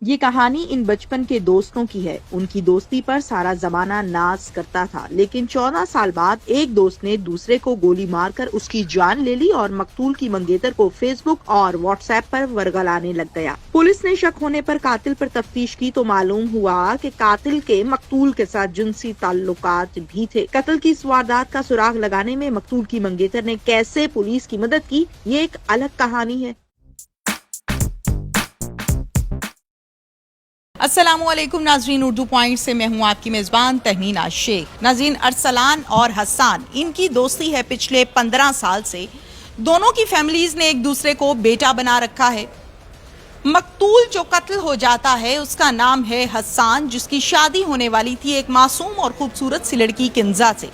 ये कहानी इन बचपन के दोस्तों की है। उनकी दोस्ती पर सारा जमाना नाज करता था, लेकिन 14 साल बाद एक दोस्त ने दूसरे को गोली मारकर उसकी जान ले ली और मकतूल की मंगेतर को फेसबुक और व्हाट्सएप पर वर्गलाने लग गया। पुलिस ने शक होने पर कातिल पर तफ्तीश की तो मालूम हुआ कि कातिल के मकतूल के साथ जिनसी ताल्लुकात भी थे। कत्ल की इस वारदात का सुराग लगाने में मकतूल की मंगेतर ने कैसे पुलिस की मदद की, ये एक अलग कहानी है। अस्सलामुअलैकुम नाजरीन, उर्दू पॉइंट से मैं हूं आपकी मेज़बान तहमीना शेख। नाजरीन, अरसलान और हसन, इनकी दोस्ती है पिछले 15 साल से। दोनों की फैमिलीज ने एक दूसरे को बेटा बना रखा है। मकतूल जो कत्ल हो जाता है उसका नाम है हसन, जिसकी शादी होने वाली थी एक मासूम और खूबसूरत सी लड़की किंजा से।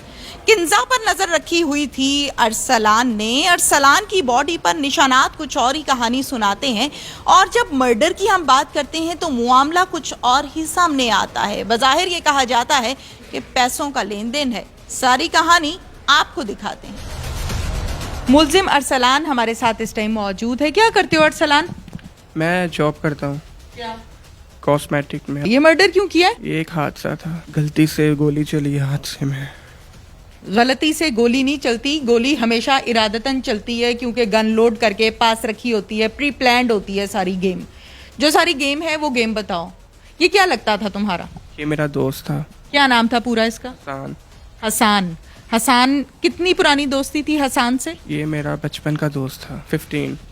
किंजा पर नजर रखी हुई थी अरसलान ने। अरसलान की बॉडी पर निशानात कुछ और ही कहानी सुनाते हैं, और जब मर्डर की हम बात करते हैं तो मामला कुछ और ही सामने आता है। बज़ाहिर ये कहा जाता है कि पैसों का लेन देन है। सारी कहानी आपको दिखाते हैं। मुल्जिम अरसलान हमारे साथ इस टाइम मौजूद है। क्या करते हो अरसलान? मैं जॉब करता हूँ। क्या? कॉस्मेटिक में। ये मर्डर क्यों किया है? ये एक हादसा था, गलती से गोली चली हादसे में। गलती से गोली नहीं चलती, गोली हमेशा इरादतन चलती है, क्योंकि गन लोड करके पास रखी होती है, प्री प्लान्ड होती है सारी गेम। जो सारी गेम है वो गेम बताओ। ये क्या लगता था तुम्हारा? ये मेरा दोस्त था। क्या नाम था पूरा इसका? हसान। हसान। हसान, कितनी पुरानी दोस्ती थी हसान से? ये मेरा बचपन का दोस्त था।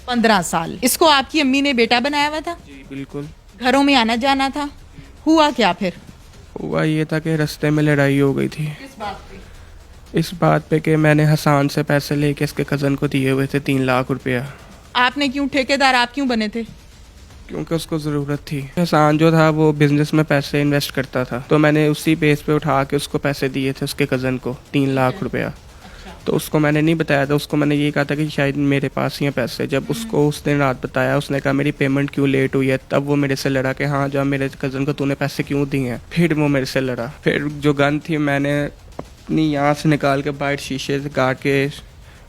15 साल। इसको आपकी अम्मी ने बेटा बनाया हुआ था? जी बिल्कुल। घरों में आना जाना था? हुआ क्या फिर? हुआ ये था कि रास्ते में लड़ाई हो गई थी। किस बात पे? इस बात पे कि मैंने हसान से पैसे लेके इसके कज़न को दिए हुए थे 3 लाख रुपया। आपने क्यों? ठेकेदार आप क्यों बने थे? क्योंकि उसको ज़रूरत थी। हसान जो था वो बिजनेस में पैसे इन्वेस्ट करता था, तो मैंने उसी बेस पे उठा के उसको पैसे दिए थे, उसके कज़न को 3 लाख रुपया। तो उसको मैंने नहीं बताया था। उसको मैंने ये कहा था कि शायद मेरे पास ही हैं पैसे। जब उसको उस दिन रात बताया, उसने कहा मेरी पेमेंट क्यों लेट हुई है, तब वो मेरे से लड़ा कि हाँ जब मेरे कज़न को तूने पैसे क्यों दिए हैं। फिर वो मेरे से लड़ा। फिर जो गन थी मैंने अपनी यहाँ से निकाल के बाहर शीशे से काट के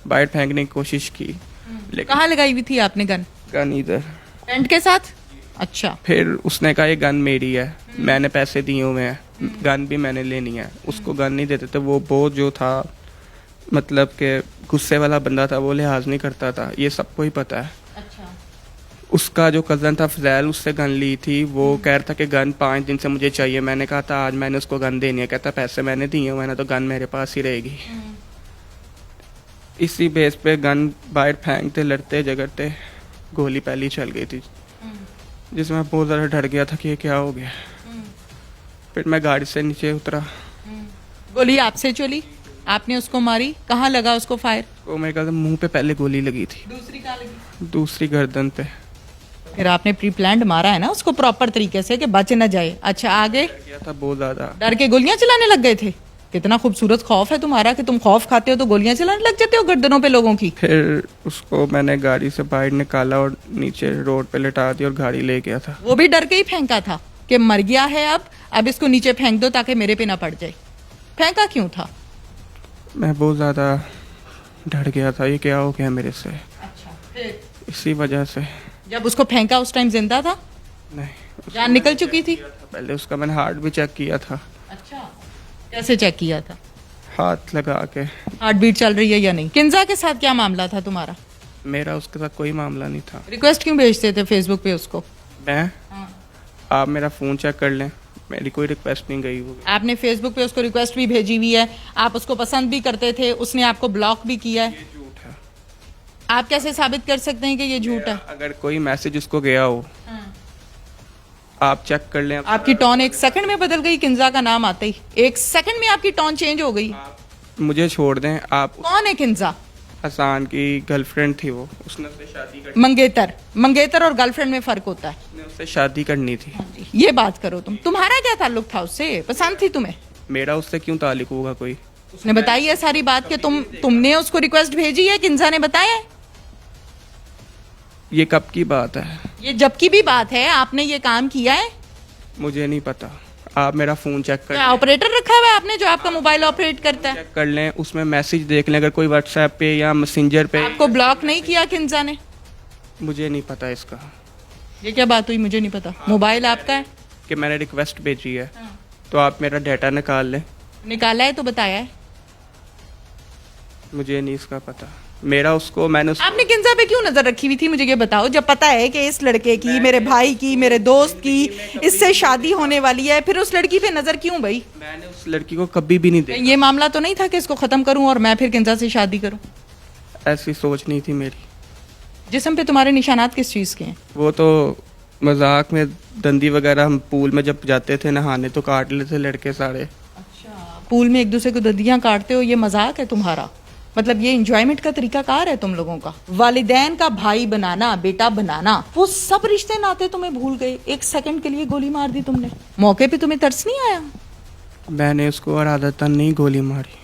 बाहर फेंकने की कोशिश की, लेकिन कहाँ लगाई हुई थी आपने गन? गन इधर टेंट के साथ? अच्छा। फिर उसने कहा ये गन मेरी है, मैंने पैसे दिए हुए हैं, गन भी मैंने लेनी है। उसको गन नहीं देते थे। वो बहुत जो था, मतलब कि गुस्से वाला बंदा था, वो लिहाज नहीं करता था। ये सबको ही पता है। अच्छा। उसका जो कज़न था फजैल, उससे गन ली थी। वो कह रहा था कि गन 5 दिन से मुझे चाहिए। मैंने कहा था आज मैंने उसको गन देनी है। कहता पैसे मैंने दिए हुए हैं, तो गन मेरे पास ही रहेगी। इसी बेस पे गन बाहर फेंकते, लड़ते झगड़ते गोली पहली चल गई थी, जिसमें मैं बहुत ज़्यादा डर गया था कि ये क्या हो गया। फिर मैं गाड़ी से नीचे उतरा। गोली आपसे चली, आपने उसको मारी। कहाँ लगा उसको फायर? तो मेरे ख्याल से मुंह पे पहले गोली लगी थी, दूसरी कहाँ लगी? दूसरी गर्दन पे। फिर आपने प्री प्लान्ड मारा है ना उसको प्रॉपर तरीके से कि बच न जाए। अच्छा, आगे? डर गया था बहुत ज़्यादा। डर के गोलियां चलाने लग गए थे? कितना खूबसूरत खौफ है तुम्हारा कि तुम खौफ खाते हो तो गोलियां चलाने लग जाते हो गर्दनों पे लोगों की। फिर उसको मैंने गाड़ी से बाहर निकाला और नीचे रोड पे लेटा दिया और गाड़ी ले गया था। वो भी डर के ही फेंका था कि मर गया है, अब इसको नीचे फेंक दो ताकि मेरे पे ना पड़ जाए। फेंका क्यों था? मैं बहुत ज़्यादा डर गया था, ये क्या हो गया मेरे से। अच्छा, फिर इसी वजह से। जब उसको फेंका उस टाइम जिंदा था? नहीं, जान निकल चुकी थी? पहले उसका मैंने हार्ट भी चेक किया था। अच्छा, कैसे चेक किया था? हाथ लगा के। हार्ट बीट चल रही है या नहीं? किंजा के साथ क्या मामला था तुम्हारा? मेरा उसके साथ कोई मामला नहीं था। रिक्वेस्ट क्यों भेजते थे फेसबुक पे उसको? मैं आप मेरा फ़ोन चेक कर लें, मेरी कोई रिक्वेस्ट नहीं गई वो। आपने फेसबुक पे उसको रिक्वेस्ट भी भेजी हुई है, आप उसको पसंद भी करते थे, उसने आपको ब्लॉक भी किया है। ये झूठ है। आप कैसे साबित कर सकते हैं कि ये झूठ है? अगर कोई मैसेज उसको गया हो, आप चेक कर लें। आपकी टोन एक सेकंड में बदल गई। किंजा का नाम आते ही 1 सेकंड में आपकी टोन चेंज हो गई। मुझे छोड़ दें आप। कौन है किंजा? हसान की गर्लफ्रेंड थी वो, उसने उससे शादी करनी। मंगेतर और गर्लफ्रेंड में फर्क होता है। उसने उससे शादी करनी थी। ये बात करो तुम्हारा क्या ताल्लुक था उससे? पसंद थी तुम्हें? मेरा उससे क्यों ताल्लुक होगा कोई? उसने बताई है सारी बात कि तुमने उसको रिक्वेस्ट भेजी है, किंजा ने बताया है? ये कब की बात है? ये जब की भी बात है, आपने ये काम किया है? मुझे नहीं पता। आप मेरा फ़ोन चेक कर क्या ऑपरेटर रखा हुआ है आपने जो आपका मोबाइल ऑपरेट करता है? चेक कर लें, उसमें मैसेज देख लें। अगर कोई व्हाट्सएप पे या मैसेंजर पे। आपको ब्लॉक नहीं किया किंजा ने? मुझे नहीं पता इसका। ये क्या बात हुई, मुझे नहीं पता। मोबाइल आपका है? कि मैंने रिक्वेस्ट भेजी है तो आप मेरा डाटा निकाल लें। निकाला है तो बताया है? मुझे नहीं इसका पता। मेरा उसको मैंने आपने किंजा पे क्यों नजर रखी हुई थी, मुझे ये बताओ, जब पता है कि इस लड़के की, मेरे भाई की, मेरे दोस्त की इससे शादी होने वाली है, फिर उस लड़की पे नजर क्यों भाई? मैंने उस लड़की को कभी भी नहीं देखा। ये मामला तो नहीं था कि इसको खत्म करूं और मैं फिर किंजा से शादी करूं? ऐसी सोच नहीं थी मेरी। जिस्म पे तुम्हारे निशानात किस चीज के हैं? वो तो मजाक में दंदी वगैरह, हम पूल में जब जाते थे नहाने तो काट लेते लड़के सारे। पूल में एक दूसरे को दंदियां काटते हो, ये मजाक है तुम्हारा? मतलब ये एंजॉयमेंट का तरीका कार है तुम लोगों का? वालिदैन का भाई बनाना, बेटा बनाना, वो सब रिश्ते नाते तुम्हें भूल गए। एक सेकंड के लिए गोली मार दी तुमने, मौके पे तुम्हें तरस नहीं आया? मैंने उसको इरादतन नहीं गोली मारी।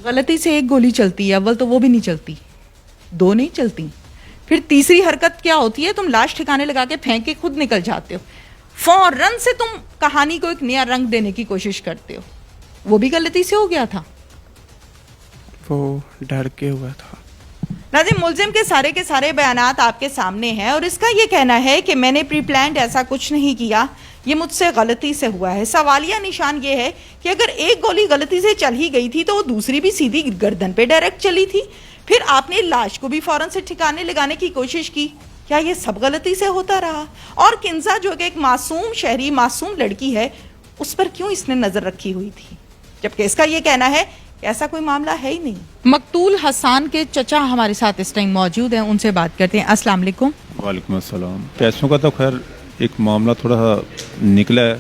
गलती से एक गोली चलती है, अव्वल तो वो भी नहीं चलती, दो नहीं चलती, फिर तीसरी हरकत क्या होती है? तुम लाश ठिकाने लगा के फेंक के खुद निकल जाते हो। फौरन से तुम कहानी को एक नया रंग देने की कोशिश करते हो। वो भी गलती से हो गया था? वो डर के हुआ था। नाज़िम, मुलजिम के सारे बयानात आपके सामने हैं और इसका ये कहना है कि मैंने प्री प्लान्ड ऐसा कुछ नहीं किया, ये मुझसे गलती से हुआ है। सवालिया निशान ये है कि अगर एक गोली गलती से चल ही गई थी तो वो दूसरी भी सीधी गर्दन पे डायरेक्ट चली थी, फिर आपने लाश को भी फौरन से ठिकाने लगाने की कोशिश की। क्या ये सब गलती से होता रहा? और किंजा जो कि एक मासूम शहरी, मासूम लड़की है, उस पर क्यों इसने नजर रखी हुई थी, जबकि इसका ये कहना है कि ऐसा कोई मामला है ही नहीं। मकतूल हसन के चचा हमारे साथ इस टाइम मौजूद हैं, उनसे बात करते हैं। अस्सलाम वालेकुम। वालेकुम अस्सलाम। पैसों का तो खैर एक मामला थोड़ा सा निकला है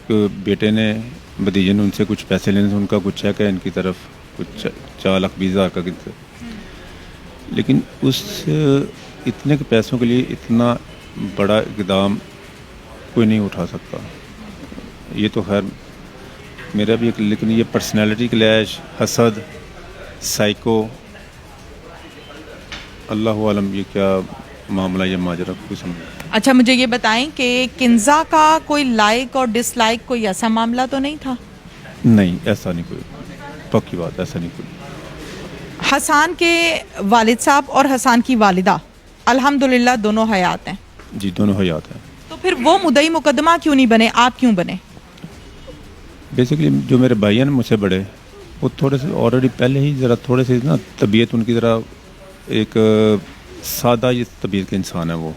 कि बेटे ने, भतीजे ने उनसे कुछ पैसे लेने से उनका कुछ चेक है इनकी तरफ, कुछ 4,20,000 का कितना, लेकिन उस इतने के पैसों के लिए इतना बड़ा इकदाम कोई नहीं उठा सकता। ये तो खैर मेरा भी एक, लेकिन ये पर्सनैलिटी क्लैश, हसद, साइको, अल्लाह आलम ये क्या मामला, ये माजरा कोई समझ। अच्छा, मुझे ये बताएं कि किंजा का कोई लाइक और डिसलाइक कोई ऐसा मामला तो नहीं था? नहीं, ऐसा नहीं कोई, पक्की बात, ऐसा नहीं कोई। हसन के वालिद साहब और हसन की वालिदा अल्हम्दुलिल्लाह दोनों हयात हैं? जी, दोनों हयात हैं। तो फिर वो मुद्दई मुकदमा क्यों नहीं बने, आप क्यों बने? बेसिकली जो मेरे भाई हैं मुझसे बड़े, वो थोड़े से ऑलरेडी पहले ही ज़रा थोड़े से ना तबीयत उनकी ज़रा एक सादा ये तबीयत के इंसान है वो,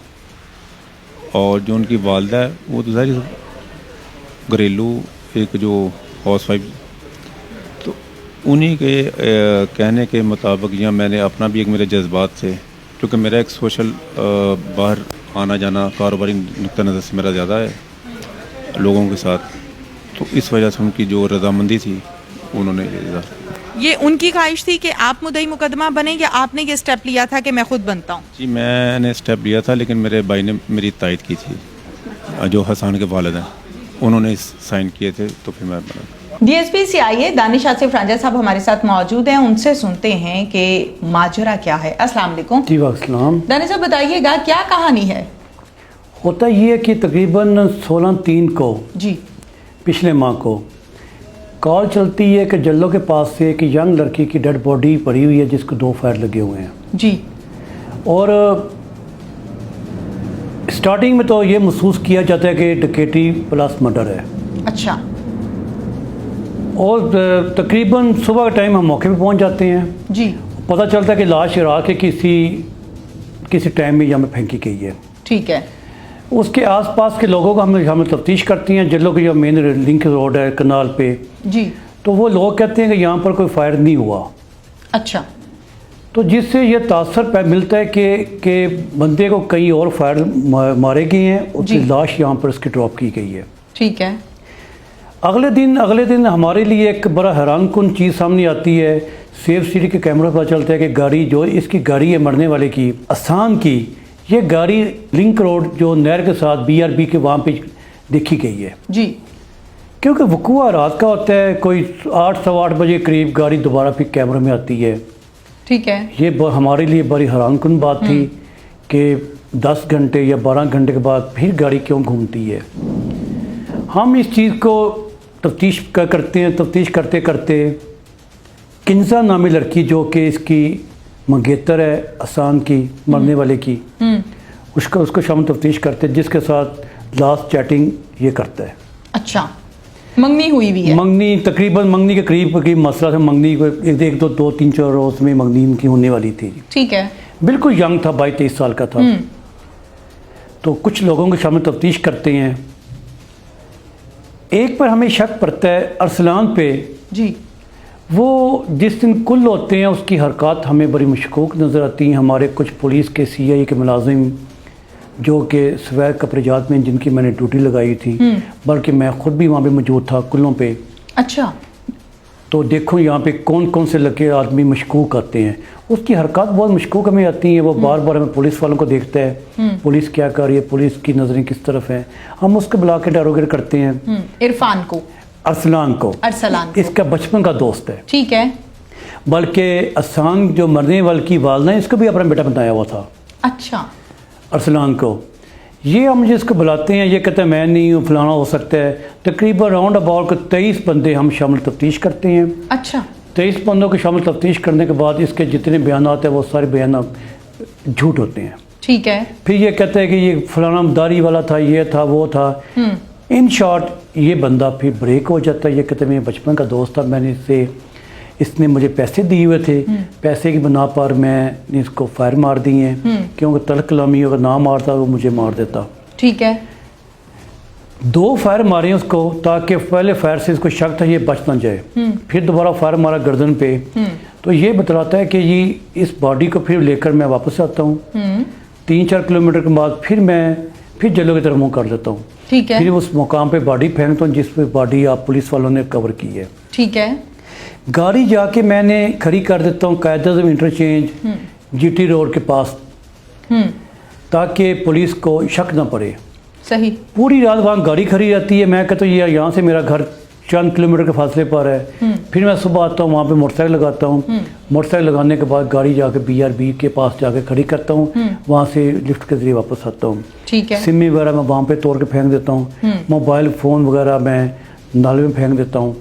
और जो उनकी वालदा है वो तो ज़ाहिर घरेलू एक जो हाउस वाइफ, तो उन्हीं के कहने के मुताबिक, या मैंने अपना भी एक मेरे जज्बात से, क्योंकि मेरा एक सोशल बाहर आना जाना कारोबारी नुक्ता नज़र से मेरा ज़्यादा है लोगों के साथ, तो इस वजह से उनकी जो रजामंदी थी उन्होंने ये उनकी ख्वाहिश थी कि आप मुद्दई मुकदमा बने, या आपने ये स्टेप लिया था कि मैं खुद बनता हूँ? जी, मैंने स्टेप लिया था, लेकिन मेरे भाई ने मेरी तायद की थी, जो हसन के वालिद हैं उन्होंने साइन किए थे, तो फिर मैं बना। डीएसपी सीआईए दानिश आसिफ रांझा साहब हमारे साथ मौजूद हैं, उनसे सुनते हैं कि माजरा क्या है। अस्सलाम वालेकुम। जी वालेकुम। दानिश साहब बताइएगा क्या कहानी है? होता ये है कि तकरीबन 16/3 को जी पिछले माह को कॉल चलती है कि जल्लो के पास से एक यंग लड़की की डेड बॉडी पड़ी हुई है जिसको 2 फायर लगे हुए हैं जी। और स्टार्टिंग में तो ये महसूस किया जाता है कि डकैती प्लस मर्डर है। अच्छा। और तकरीबन सुबह के टाइम हम मौके पे पहुंच जाते हैं जी। पता चलता है कि लाश इराक के किसी टाइम में यहाँ फेंकी गई है। ठीक है। उसके आसपास के लोगों को हमें तफ्तीश करती हैं। जल्लो की जो मेन लिंक रोड है कनाल पे जी, तो वो लोग कहते हैं कि यहाँ पर कोई फायर नहीं हुआ। अच्छा। तो जिससे ये तासर मिलता है कि बंदे को कई और फायर मारे गए हैं, उसकी लाश यहाँ पर उसकी ड्रॉप की गई है। ठीक है। अगले दिन हमारे लिए एक बड़ा हैरानकुन चीज़ सामने आती है। सेफ सिटी के कैमरे पर पता चलता है कि गाड़ी जो इसकी गाड़ी है मरने वाले की, आसान की, ये गाड़ी लिंक रोड जो नहर के साथ BRB के वहाँ पे देखी गई है जी। क्योंकि वकूआ रात का होता है, कोई 8 सवा 8 बजे करीब गाड़ी दोबारा फिर कैमरे में आती है। ठीक है। ये हमारे लिए बड़ी हैरानकुन बात थी कि 10 घंटे या 12 घंटे के बाद फिर गाड़ी क्यों घूमती है। हम इस चीज़ को तफ्तीश करते करते किंजा नामी लड़की जो कि इसकी मंगेतर है आसान की, मरने वाले की, उसको शामिल तफ्तीश करते हैं, जिसके साथ लास्ट चैटिंग ये करता है। अच्छा, मंगनी हुई भी है? मंगनी तकरीबन मंगनी के करीब मसला था। मंगनी को एक दो तीन चार रोज में मंगनी इनकी होने वाली थी। ठीक है। बिल्कुल यंग था, 22-23 साल का था। तो कुछ लोगों के शामिल तफ्तीश करते हैं। एक पर हमें शक पड़ता है अरसलान पे जी। वो जिस दिन कुल होते हैं उसकी हरकत हमें बड़ी मशकूक नज़र आती हैं। हमारे कुछ पुलिस के CI के मुलाजिम जो कि सवैक कपड़ेजात में जिनकी मैंने ड्यूटी लगाई थी, बल्कि मैं ख़ुद भी वहाँ पे मौजूद था कुल्लों पे। अच्छा। तो देखो यहाँ पे कौन कौन से लगे आदमी मशकूक आते हैं। उसकी हरकत बहुत मशकूक हमें आती हैं। वो बार बार हमें पुलिस वालों को देखता है, पुलिस क्या कर रही है, पुलिस की नज़रें किस तरफ हैं। हम उसको बुला के इंटरोगेट करते हैं। इरफान को? अरसलान को। इसका बचपन का दोस्त है। ठीक है। बल्कि अहसान जो मरने वाले की वालदा है, इसको भी अपना बेटा बताया हुआ था। अच्छा। अरसलान को ये हम जिसको बुलाते हैं, ये कहते हैं मैं नहीं हूँ, फलाना हो सकता है। तकरीबन राउंड अबाउट 23 बंदे हम शामिल तफ्तीश करते हैं। अच्छा। 23 बंदों को शामिल तफ्तीश करने के बाद इसके जितने बयान हैं वो सारे बयान झूठ होते हैं। ठीक है। फिर ये कहते हैं कि ये फलाना दारी वाला था, ये था, वो था। इन शॉर्ट ये बंदा फिर ब्रेक हो जाता है। ये कहते हैं मेरे बचपन का दोस्त था, मैंने इसने मुझे पैसे दिए हुए थे, पैसे की बना पर मैंने इसको फायर मार दिए हैं, क्योंकि तल्ख कलामी अगर ना मारता वो मुझे मार देता। ठीक है। 2 फायर मारे उसको ताकि पहले फायर से इसको शक था ये बच ना जाए। फिर दोबारा फायर मारा गर्दन पे। तो ये बतलाता है कि ये इस बॉडी को फिर लेकर मैं वापस आता हूँ। 3-4 किलोमीटर के बाद फिर जलो की तरफ मुँह कर देता हूँ। ठीक है। फिर उस मुकाम पे बॉडी फेंकता हूँ जिस पे बॉडी आप पुलिस वालों ने कवर की है। ठीक है। गाड़ी जाके मैंने खड़ी कर देता हूँ कायदा इंटरचेंज GT रोड के पास, ताकि पुलिस को शक ना पड़े। सही। पूरी रात वहाँ गाड़ी खड़ी रहती है। मैं कहता हूँ ये यहाँ से मेरा घर चंद किलोमीटर के फासले पर है। फिर मैं सुबह आता हूँ, वहाँ पे मोटरसाइकिल लगाता हूँ। मोटरसाइकिल लगाने के बाद गाड़ी जाके BRB के पास जाके खड़ी करता हूँ। वहाँ से लिफ्ट के जरिए वापस आता हूँ। ठीक है। सिम वगैरह मैं वहाँ पे तोड़ के फेंक देता हूँ। मोबाइल फ़ोन वगैरह मैं नाले में फेंक देता हूँ।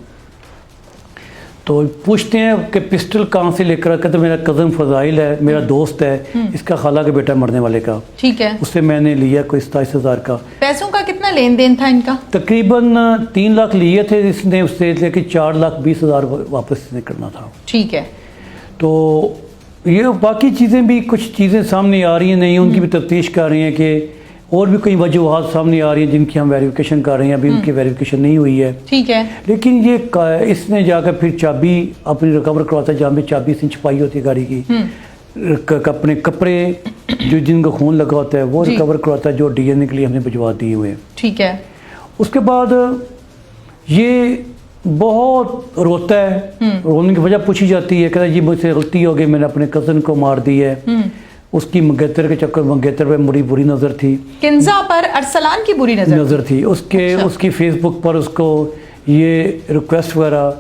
तो पूछते हैं कि पिस्टल कहाँ से लेकर आकर, तो मेरा कज़न फजाइल है, मेरा दोस्त है, इसका खाला का बेटा मरने वाले का। ठीक है। उससे मैंने लिया कोई 27,000 का। पैसों का कितना लेन देन था इनका? तकरीबन 3 लाख लिए थे इसने उससे, लेकिन 4,20,000 वापस इसने करना था। ठीक है। तो ये बाकी चीज़ें भी कुछ चीज़ें सामने आ रही हैं, नहीं उनकी भी तफ्तीश कर रही हैं कि और भी कई वजूहात सामने आ रही हैं जिनकी हम वेरिफिकेशन कर रहे हैं। अभी उनकी वेरिफिकेशन नहीं हुई है। ठीक है। लेकिन ये इसने जाकर फिर चाबी अपनी रिकवर करवाता है, जहाँ पे चाबी इसने छुपाई होती है गाड़ी की। अपने कपड़े जो जिनका खून लगा होता है वो रिकवर करवाता है, जो DNA के लिए हमने भिजवा दिए हुए हैं। ठीक है। उसके बाद ये बहुत रोता है। रोने की वजह पूछी जाती है, कहता है जी मुझसे गलती हो गई, मैंने अपने कज़न को मार दी है। उसकी मंगेतर के चक्कर मंगेतर पे बड़ी बुरी नज़र थी। किंजा पर अरसलान की बुरी नज़र थी। उसकी फेसबुक पर उसको ये रिक्वेस्ट वगैरह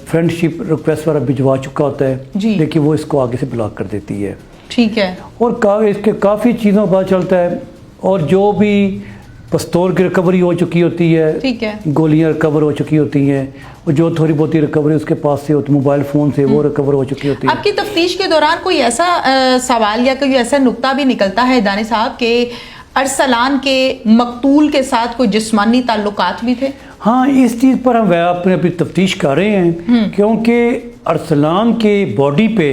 फ्रेंडशिप रिक्वेस्ट वगैरह भिजवा चुका होता है, लेकिन वो इसको आगे से ब्लॉक कर देती है। ठीक है। और इसके काफ़ी चीज़ों का पता चलता है। और जो भी पिस्तौल की रिकवरी हो चुकी होती है, ठीक है, गोलियां रिकवर हो चुकी होती हैं, और जो थोड़ी बहुत रिकवरी उसके पास से होती, मोबाइल फ़ोन से वो रिकवर हो चुकी होती है। आपकी तफ्तीश के दौरान कोई ऐसा सवाल या कोई ऐसा नुक्ता भी निकलता है दानी साहब के अरसलान के मकतूल के साथ कोई जिस्मानी ताल्लुकात भी थे? हाँ, इस चीज़ पर हम अपनी तफ्तीश कर रहे हैं, क्योंकि अरसलान के बॉडी पे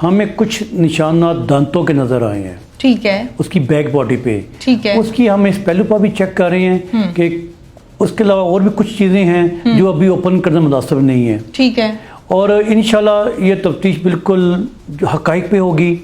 हमें कुछ निशानात दांतों के नज़र आए हैं। ठीक है। उसकी बैक बॉडी पे। ठीक है। उसकी हम इस पहलू पर भी चेक कर रहे हैं कि उसके अलावा और भी कुछ चीज़ें हैं जो अभी ओपन करना मुनासिब नहीं है। ठीक है। और इंशाल्लाह ये तफ्तीश बिल्कुल हक़ाइक़ पे होगी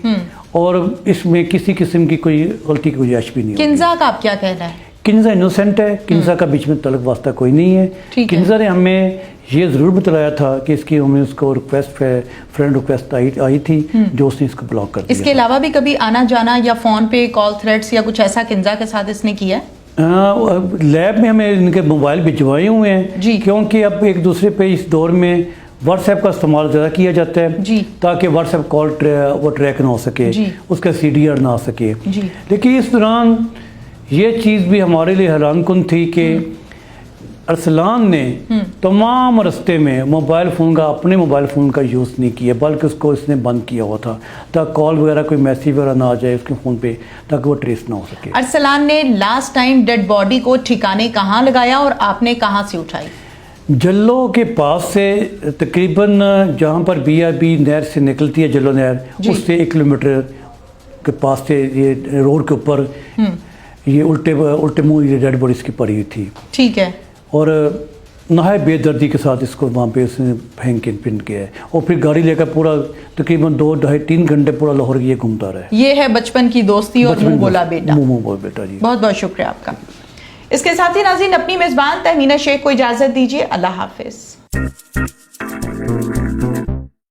और इसमें किसी किस्म की कोई गलती की गुंजाइश भी नहीं होगी। किंजा का आप क्या कहना है? किंजा इनोसेंट है। किंजा का बीच में तलक वास्ता कोई नहीं है। किंजा ने हमें ये ज़रूर बताया था कि इसकी हमें उसको फ्रेंड रिक्वेस्ट आई थी, जो उसने इसको ब्लॉक कर दिया। इसके अलावा भी कभी आना जाना या फ़ोन पे कॉल थ्रेड्स या कुछ ऐसा किंजा के साथ इसने किया? लैब में हमें इनके मोबाइल भिजवाए हुए हैं जी, क्योंकि अब एक दूसरे पे इस दौर में व्हाट्सएप का इस्तेमाल ज़्यादा किया जाता है जी, ताकि व्हाट्सएप कॉल वो ट्रैक ना हो सके, उसका CDR ना आ सके जी। लेकिन इस दौरान ये चीज़ भी हमारे लिए हैरानकुन थी कि अरसलान ने तमाम रास्ते में मोबाइल फ़ोन का अपने मोबाइल फ़ोन का यूज़ नहीं किया, बल्कि उसको इसने बंद किया हुआ था ताकि कॉल वगैरह कोई मैसेज वगैरह ना आ जाए उसके फ़ोन पे, ताकि वो ट्रेस ना हो सके। अरसलान ने लास्ट टाइम डेड बॉडी को ठिकाने कहाँ लगाया और आपने कहाँ से उठाई? जल्लो के पास से तकरीबन जहाँ पर BRB नहर से निकलती है, जल्लो नहर, जी। उससे 1 किलोमीटर के पास से ये रोड के ऊपर ये उल्टे मुंह ये डेड बॉडी इसकी पड़ी हुई थी। ठीक है। और नहाय बेदर्दी के साथ इसको वहाँ पे उसने फेंक के पिन किया है और फिर गाड़ी लेकर पूरा तकरीबन 2, 2.5, 3 घंटे पूरा लाहौर ये घूमता रहा है। ये है बचपन की दोस्ती और मुंह बोला बेटा। मुंह बोला बेटा जी। बहुत बहुत शुक्रिया आपका। इसके साथ ही नाज़रीन अपनी मेज़बान तहमीना शेख को इजाज़त दीजिए। अल्लाह हाफिज़।